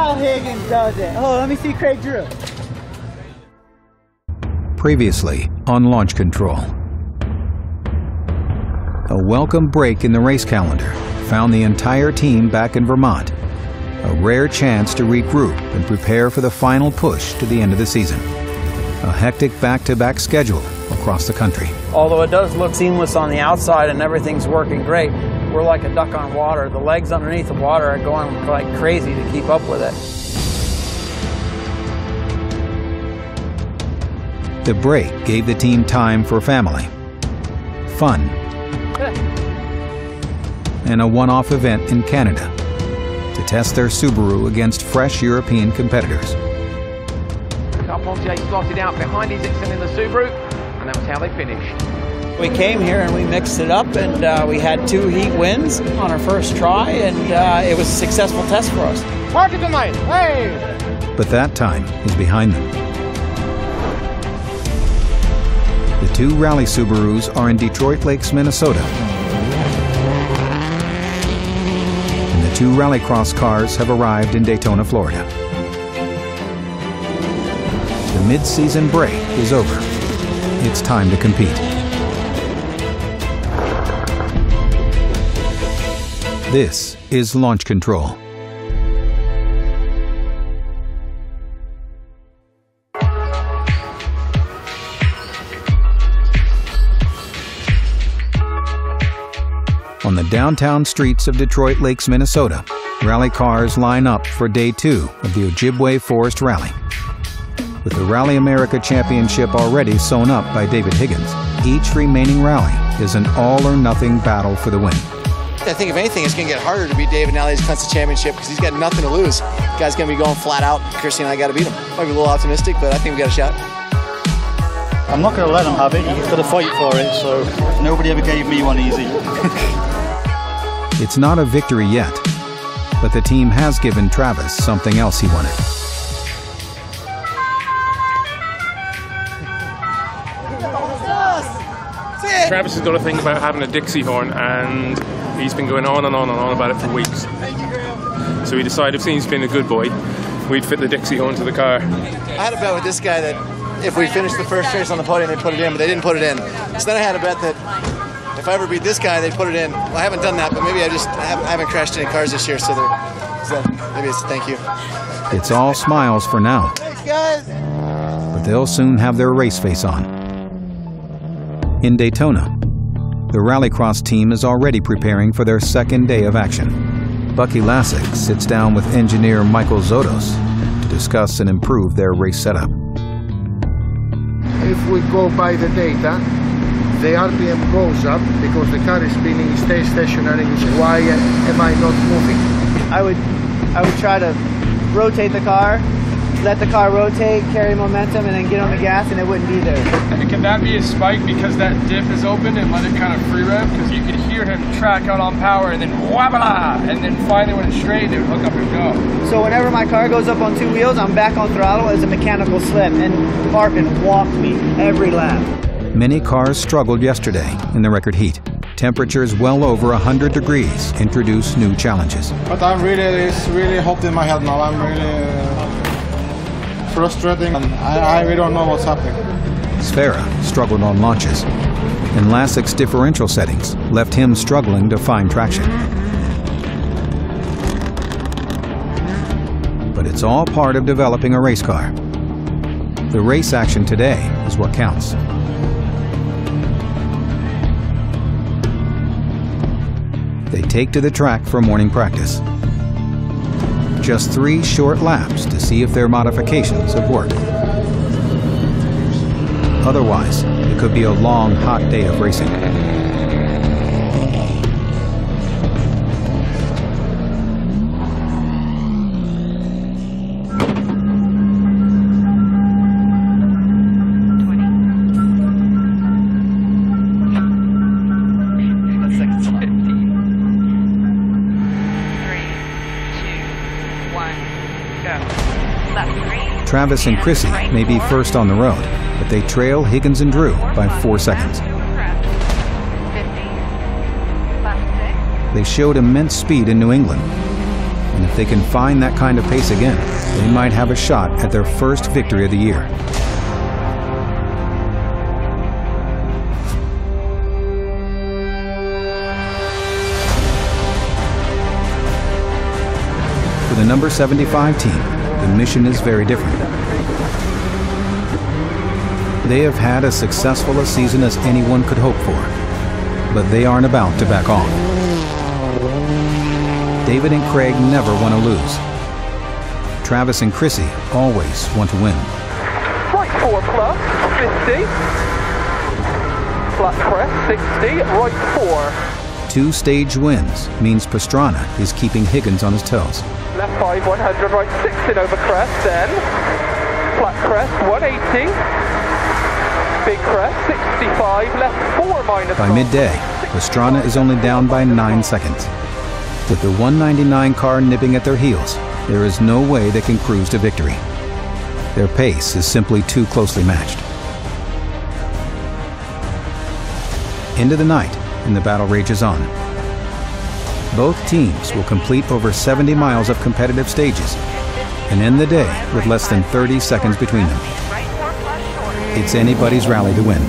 how Higgins does it. Oh, let me see Craig Drew. Previously on Launch Control. A welcome break in the race calendar found the entire team back in Vermont. A rare chance to regroup and prepare for the final push to the end of the season. A hectic back-to-back schedule across the country. Although it does look seamless on the outside and everything's working great, we're like a duck on water. The legs underneath the water are going like crazy to keep up with it. The break gave the team time for family, fun, and a one-off event in Canada to test their Subaru against fresh European competitors. Carpentier slotted out behind his Dixon in the Subaru, and that was how they finished. We came here and we mixed it up, and we had 2 heat wins on our first try, and it was a successful test for us. Party tonight, hey! But that time is behind them. The 2 rally Subarus are in Detroit Lakes, Minnesota. And the 2 Rallycross cars have arrived in Daytona, Florida. The mid-season break is over. It's time to compete. This is Launch Control. On the downtown streets of Detroit Lakes, Minnesota, rally cars line up for Day 2 of the Ojibwe Forest Rally. With the Rally America Championship already sewn up by David Higgins, each remaining rally is an all-or-nothing battle for the win. I think if anything, it's going to get harder to beat David now that he's clinched the championship because he's got nothing to lose. The guy's going to be going flat out. Christy and I got to beat him. Might be a little optimistic, but I think we got a shot. I'm not going to let him have it. He's got to fight for it, so nobody ever gave me one easy. It's not a victory yet, but the team has given Travis something else he wanted. Travis has got a thing about having a Dixie horn, and he's been going on and on and on about it for weeks. So we decided, since he's been a good boy, we'd fit the Dixie horn to the car. I had a bet with this guy that if we finished the first race on the podium, they'd put it in, but they didn't put it in. So then I had a bet that if I ever beat this guy, they'd put it in. Well, I haven't done that, but maybe I haven't crashed any cars this year, so maybe it's a thank you. It's all smiles for now. Thanks, guys! But they'll soon have their race face on. In Daytona, the Rallycross team is already preparing for their second day of action. Bucky Lassick sits down with engineer Michael Zotos to discuss and improve their race setup. If we go by the data, the RPM goes up because the car is spinning, stays stationary. Why am I not moving? I would try to rotate the car, let the car rotate, carry momentum, and then get on the gas, and it wouldn't be there. Can that be a spike because that diff is open and let it kind of free rev? Because you could hear him track out on power and then wabala, and then finally when it's straight, it would hook up and go. So whenever my car goes up on 2 wheels, I'm back on throttle as a mechanical slip, and Martin walked me every lap. Many cars struggled yesterday in the record heat. Temperatures well over 100 degrees introduce new challenges. But it's really hot in my head now. I'm really frustrating, and I really don't know what's happening. Sfera struggled on launches, and Lassick's differential settings left him struggling to find traction. But it's all part of developing a race car. The race action today is what counts. They take to the track for morning practice. Just 3 short laps to see if their modifications have worked. Otherwise, it could be a long, hot day of racing. Travis and Chrissy may be first on the road, but they trail Higgins and Drew by 4 seconds. They showed immense speed in New England, And if they can find that kind of pace again, they might have a shot at their first victory of the year. For the number 75 team, the mission is very different. They have had as successful a season as anyone could hope for, but they aren't about to back off. David and Craig never want to lose. Travis and Chrissy always want to win. Right 4 plus, 50. Flat crest, 60. Right 4. 2 stage wins means Pastrana is keeping Higgins on his toes. Left 5, 100. Right 6 in over crest, then. Flat crest, 180. Big crest, 65. Left 4 minus. By midday, Pastrana is only down by 9 seconds. With the 199 car nipping at their heels, there is no way they can cruise to victory. Their pace is simply too closely matched. Into the night, and the battle rages on. Both teams will complete over 70 miles of competitive stages and end the day with less than 30 seconds between them. It's anybody's rally to win.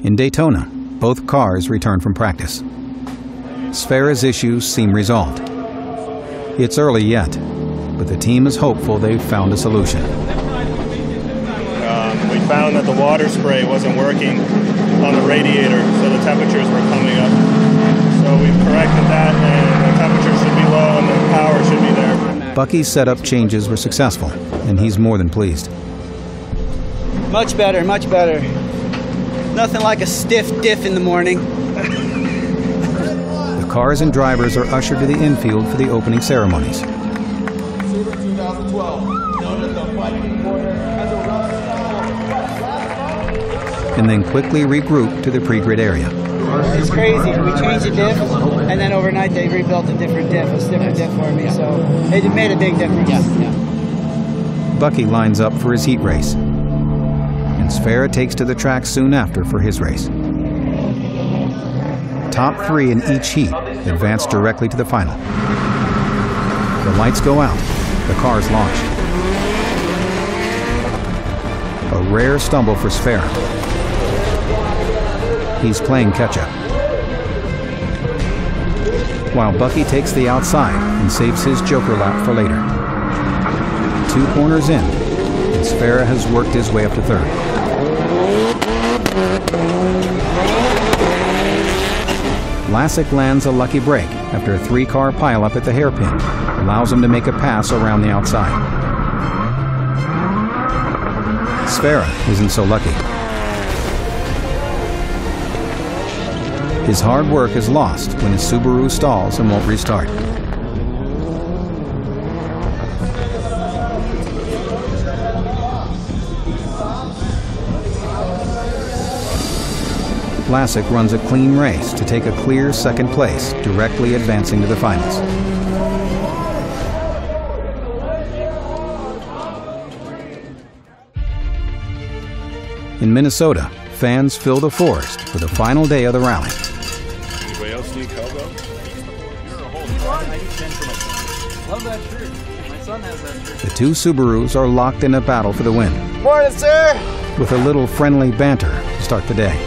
In Daytona, both cars return from practice. Sfera's issues seem resolved. It's early yet, but the team is hopeful they've found a solution. We found that the water spray wasn't working on the radiator, so the temperatures were coming up. So we've corrected that, and the temperature should be low and the power should be there. Bucky's setup changes were successful, and he's more than pleased. Much better, much better. Nothing like a stiff diff in the morning. The cars and drivers are ushered to the infield for the opening ceremonies. And then quickly regroup to the pre-grid area. It's crazy. We changed the diff, and then overnight they rebuilt a different diff, a different diff for me, so it made a big difference. Bucky lines up for his heat race, and Sfera takes to the track soon after for his race. Top 3 in each heat advance directly to the final. The lights go out, the cars launch. A rare stumble for Sfera. He's playing catch-up. While Bucky takes the outside and saves his joker lap for later. 2 corners in, and Sfera has worked his way up to 3rd. Lassick lands a lucky break after a 3-car pileup at the hairpin allows him to make a pass around the outside. Sfera isn't so lucky. His hard work is lost when his Subaru stalls and won't restart. Lassick runs a clean race to take a clear 2nd place, directly advancing to the finals. In Minnesota, fans fill the forest for the final day of the rally. Anybody else need cowbell? Love that shirt. My son has that shirt. The 2 Subarus are locked in a battle for the win. Morning, sir! With a little friendly banter to start the day.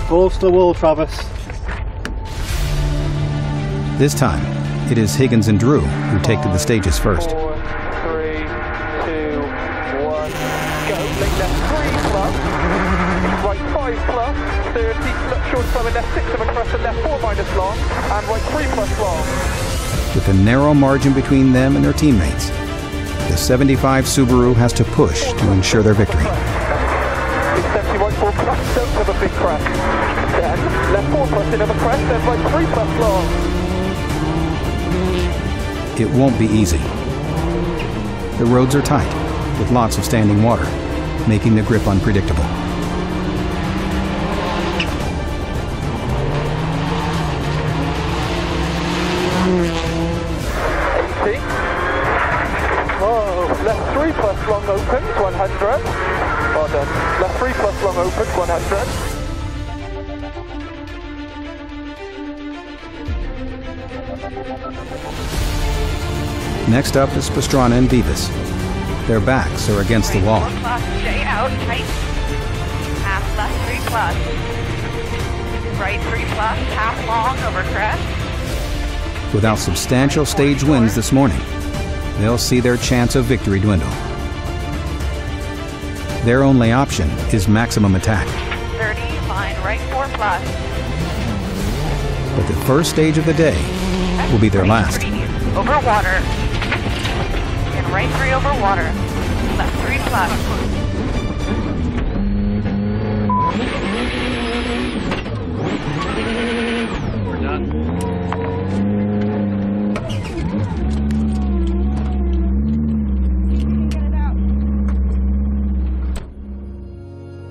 Balls to the wall, Travis. This time, it is Higgins and Drew who take to the stages first. 4, 3, 2, 1, go. Late left 3 plus. Right 5 plus. 30. Look short from left 6 of a crest and left 4 minus long. And right 3 plus long. With a narrow margin between them and their teammates, the 75 Subaru has to push to ensure their victory. 70 right 4 plus. Don't have a big crest. Then left 4 plus in of a crest. Then right 3 plus long. It won't be easy. The roads are tight, with lots of standing water, making the grip unpredictable. Left 3 plus long opens, 100. Well done. Left 3 plus long opens, 100. Next up is Pastrana and Vivas. Their backs are against the wall. Stay out tight. Half left 3 plus. Right 3 plus, half long over crest. Without substantial stage wins this morning, they'll see their chance of victory dwindle. Their only option is maximum attack. 30, line right 4 plus. But the first stage of the day will be their last. Over water. And right 3 over water. Left 3 plus. We're done.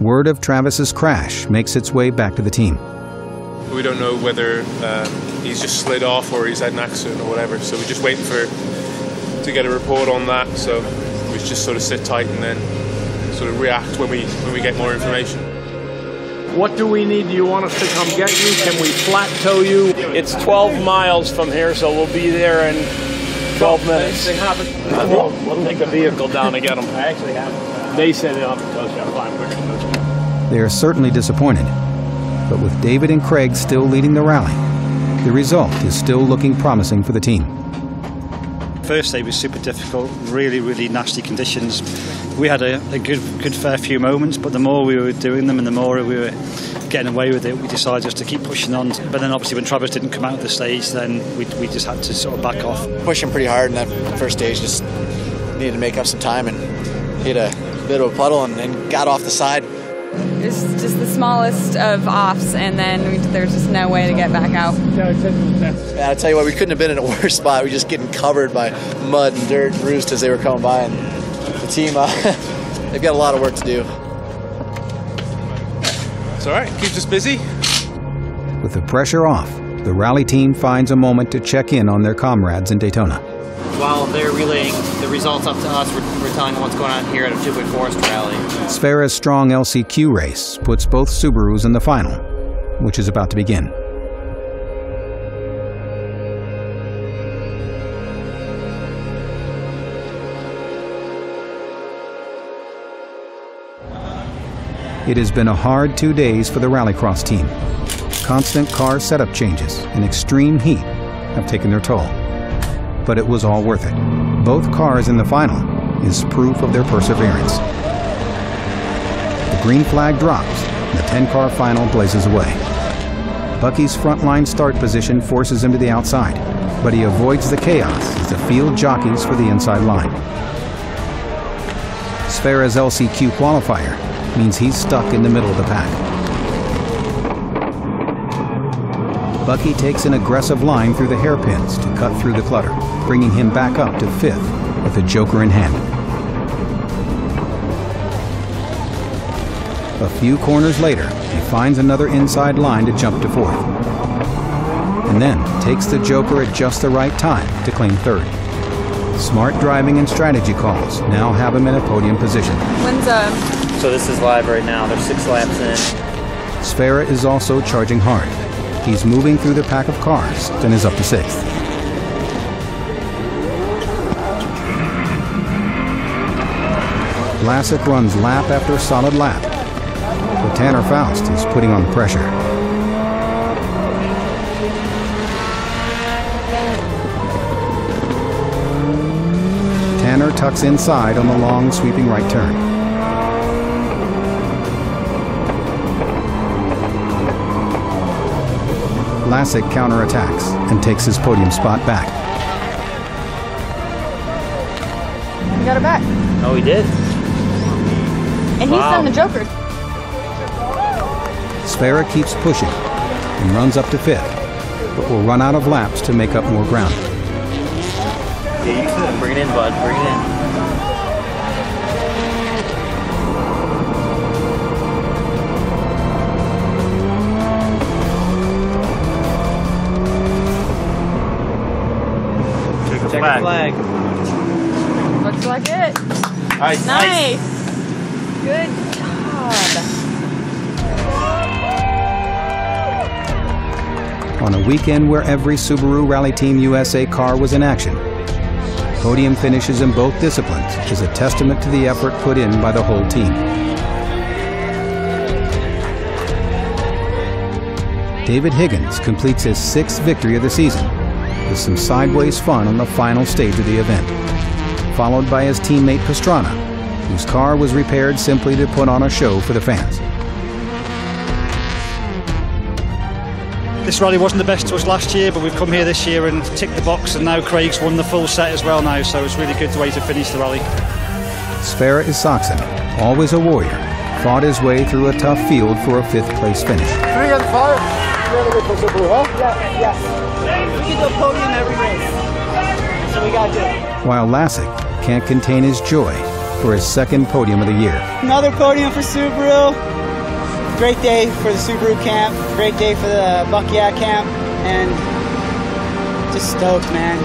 Word of Travis's crash makes its way back to the team. We don't know whether he's just slid off or he's had an accident or whatever, so we're just waiting to get a report on that. So we just sort of sit tight and then sort of react when we get more information. What do we need? Do you want us to come get you? Can we flat tow you? It's 12 miles from here, so we'll be there in 12 minutes. We'll take the vehicle down to get them. I actually have. They said they'll have to tow you. I'm fine. We're going to tow you. They are certainly disappointed, but with David and Craig still leading the rally, the result is still looking promising for the team. First day was super difficult, really, really nasty conditions. We had a good fair few moments, but the more we were doing them and the more we were getting away with it, we decided just to keep pushing on. But then obviously when Travis didn't come out of the stage, then we just had to sort of back off. Pushing pretty hard in that first stage, just needed to make up some time and hit a bit of a puddle and then got off the side. It was just the smallest of offs, and then there's just no way to get back out. Yeah, I tell you what, we couldn't have been in a worse spot. We were just getting covered by mud and dirt and roost as they were coming by, and the team, they've got a lot of work to do. It's all right, keeps us busy. With the pressure off, the rally team finds a moment to check in on their comrades in Daytona. While they're relaying the results up to us, we're telling them what's going on here at Ojibwe Forest Rally. Sfera's strong LCQ race puts both Subarus in the final, which is about to begin. It has been a hard 2 days for the Rallycross team. Constant car setup changes and extreme heat have taken their toll. But it was all worth it. Both cars in the final is proof of their perseverance. The green flag drops, and the 10-car final blazes away. Bucky's frontline start position forces him to the outside, but he avoids the chaos as the field jockeys for the inside line. Sfera's LCQ qualifier means he's stuck in the middle of the pack. Bucky takes an aggressive line through the hairpins to cut through the clutter, bringing him back up to 5th with the joker in hand. A few corners later, he finds another inside line to jump to 4th, and then takes the joker at just the right time to claim 3rd. Smart driving and strategy calls now have him in a podium position. When's So this is live right now. There's 6 laps in. Sfera is also charging hard. He's moving through the pack of cars and is up to 6th. Vlasic runs lap after solid lap, but Tanner Faust is putting on the pressure. Tanner tucks inside on the long sweeping right turn. Vlasic counterattacks and takes his podium spot back. He got it back. Oh, he did? And he's done the joker. Sfera keeps pushing and runs up to 5th, but will run out of laps to make up more ground. Yeah, you can. Bring it in, bud. Bring it in. Check the flag. Looks like it. Nice. Nice. Good job. On a weekend where every Subaru Rally Team USA car was in action, podium finishes in both disciplines is a testament to the effort put in by the whole team. David Higgins completes his 6th victory of the season with some sideways fun on the final stage of the event, followed by his teammate Pastrana, whose car was repaired simply to put on a show for the fans. This rally wasn't the best to us last year, but we've come here this year and ticked the box, and now Craig's won the full set as well now, so it's really good way to finish the rally. Sverre Isaksson, always a warrior, fought his way through a tough field for a 5th place finish. 3 and 5, Yes. We can do a podium every race, so we got to do it. While Lassick can't contain his joy for his 2nd podium of the year. Another podium for Subaru. Great day for the Subaru camp, great day for the Buckyak camp, and just stoked, man.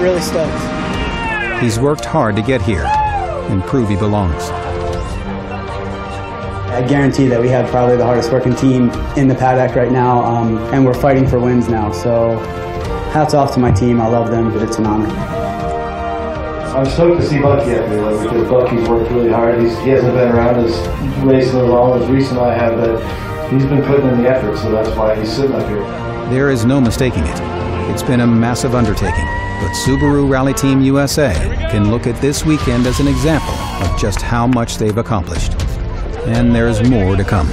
Really stoked. He's worked hard to get here and prove he belongs. I guarantee that we have probably the hardest working team in the paddock right now, and we're fighting for wins now. So hats off to my team. I love them. It's an honor. I'm stoked to see Bucky out there, because Bucky's worked really hard. He hasn't been around as racing as long as Reese and I have, but he's been putting in the effort, so that's why he's sitting up here. There is no mistaking it. It's been a massive undertaking, but Subaru Rally Team USA can look at this weekend as an example of just how much they've accomplished. And there's more to come.